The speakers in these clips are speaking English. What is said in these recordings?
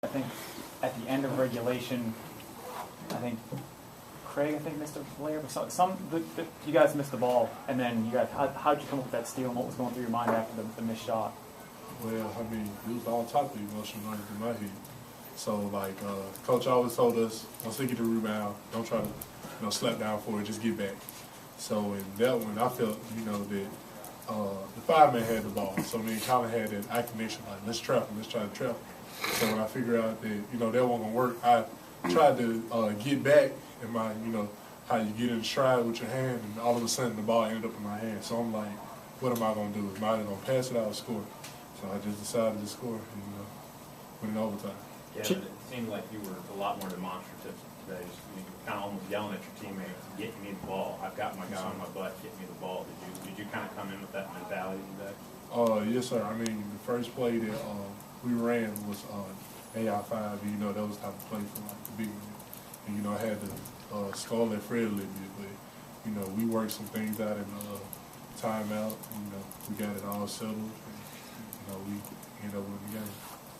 I think at the end of regulation, Craig missed a Ware, but you guys missed the ball, and then you guys how'd you come up with that steal, and what was going through your mind after the missed shot? Well, I mean, it was all type of emotion running through my head. So, like, Coach always told us, once they get the rebound, don't try to, slap down for it, just get back. So, in that one, I felt, that the five-man had the ball. So, me and Colin had that eye connection, like, let's trap him, let's try to trap him. So, when I figured out that, that wasn't going to work, I tried to get back in my, how you get in stride with your hand, and all of a sudden the ball ended up in my hand. So, I'm like, what am I going to do? Am I going to pass it out or score? So, I just decided to score and, win in overtime. Yeah, but it seemed like you were a lot more demonstrative today. You were kind of almost yelling at your teammates, get me the ball. I've got my guy on my butt, get me the ball. Did you kind of come in with that mentality today? Yes, sir. I mean, the first play that we ran was AI5. That was the type of play for like the big one. And I had to scold at Fred a little bit, but we worked some things out in timeout. We got it all settled, and we ended up winning the game.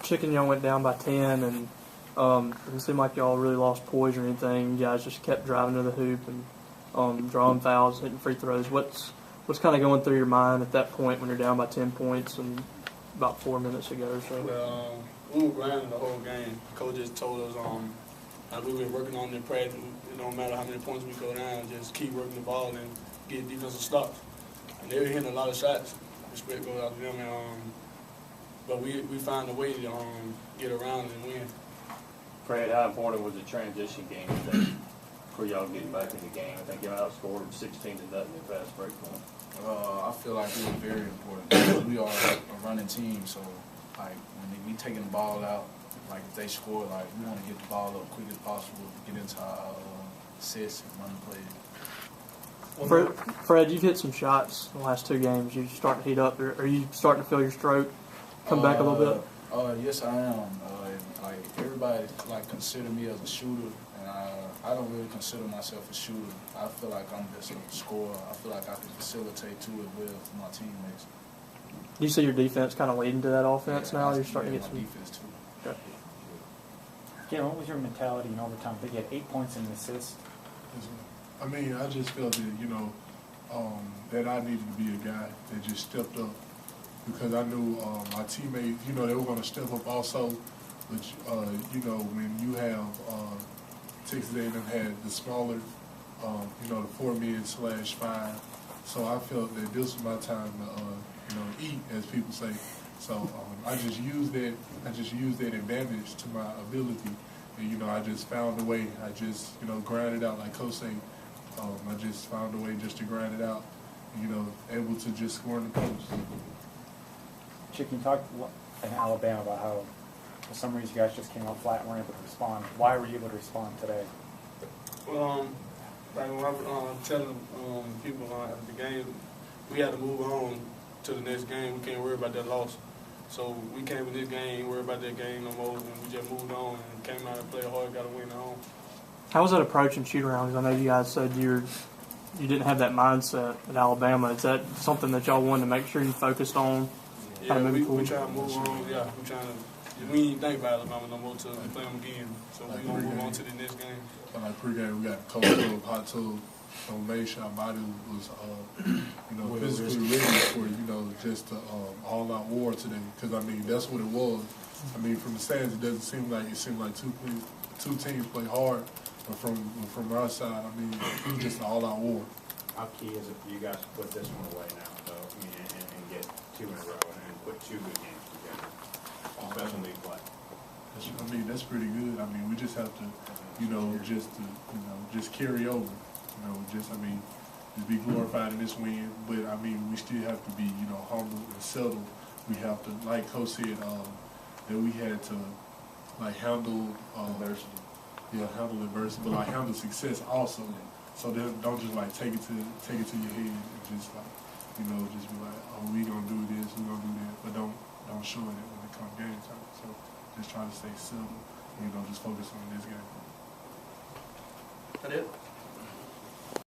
Chicken, y'all went down by 10, and it didn't seem like y'all really lost poise or anything. You guys just kept driving to the hoop and drawing fouls, hitting free throws. What's kind of going through your mind at that point when you're down by 10 points and about 4 minutes ago or so? Well, we were grinding the whole game. Coach just told us like we've been working on the practice. It don't matter how many points we go down, just keep working the ball and get defensive stops. And they were hitting a lot of shots. Respect goes out to them. But we found a way to get around and win. Fred, how important was the transition game today for y'all getting back in the game? I think y'all outscored 16-0 in fast break point. I feel like it was very important because we are a running team. So, like, when we taking the ball out, like if they score, like we want to get the ball up quick as possible, get into our sets and run the play. Fred, you've hit some shots in the last two games. You starting to heat up. Are you starting to feel your stroke come back a little bit? Yes, I am. Like everybody, consider me as a shooter, and I don't really consider myself a shooter. I feel like I'm just a scorer. I feel like I can facilitate too as well for my teammates. Do you see your defense kind of leading to that offense now? You're starting to get some defense too. Okay. Gavin, what was your mentality in overtime? I think you had 8 points and an assist. I mean, I just felt that that I needed to be a guy that just stepped up. Because I knew my teammates, they were going to step up also. But, when you have Texas A&M had the smaller, the 4 mid/5. So I felt that this was my time to, eat, as people say. So I just used that advantage to my ability. And, I just found a way. I just, grind it out, like Coach said. I just found a way just to grind it out, able to just score in the post. Chicken, you talked in Alabama about how for some reason you guys just came out flat and weren't able to respond. Why were you able to respond today? Well, like when I was telling people after the game, we had to move on to the next game. We can't worry about that loss. So we came with this game, ain't worry about that game no more, and we just moved on and came out and played hard, got to win at home. How was that approach in shoot-around? Because I know you guys said you didn't have that mindset at Alabama. Is that something that y'all wanted to make sure you focused on? Yeah, we trying to move on. Yeah, we ain't think about Alabama no more till we play them again. So we're going to move on to the next game. Like pregame, we got cold tub, hot tub. So made sure our body was, physically ready for, just all-out war today. Because, I mean, that's what it was. I mean, from the stands, it seemed like two teams play hard. But from our side, I mean, it was just an all-out war. How key is it for you guys to put this one away now, though? I mean, and get 2 in a row and put 2 good games together, especially league play. I mean, that's pretty good. I mean, we just have to, just carry over. Just be glorified in this win. But I mean, we still have to be, humble and settled. We have to, like Coach said, that we had to, handle adversity. Yeah, handle adversity, but handle success also. So don't just take it to your head and just just be like, oh, we gonna do this, we gonna do that, but don't show it when it comes game time. So just try to stay settled, just focus on this game. That it?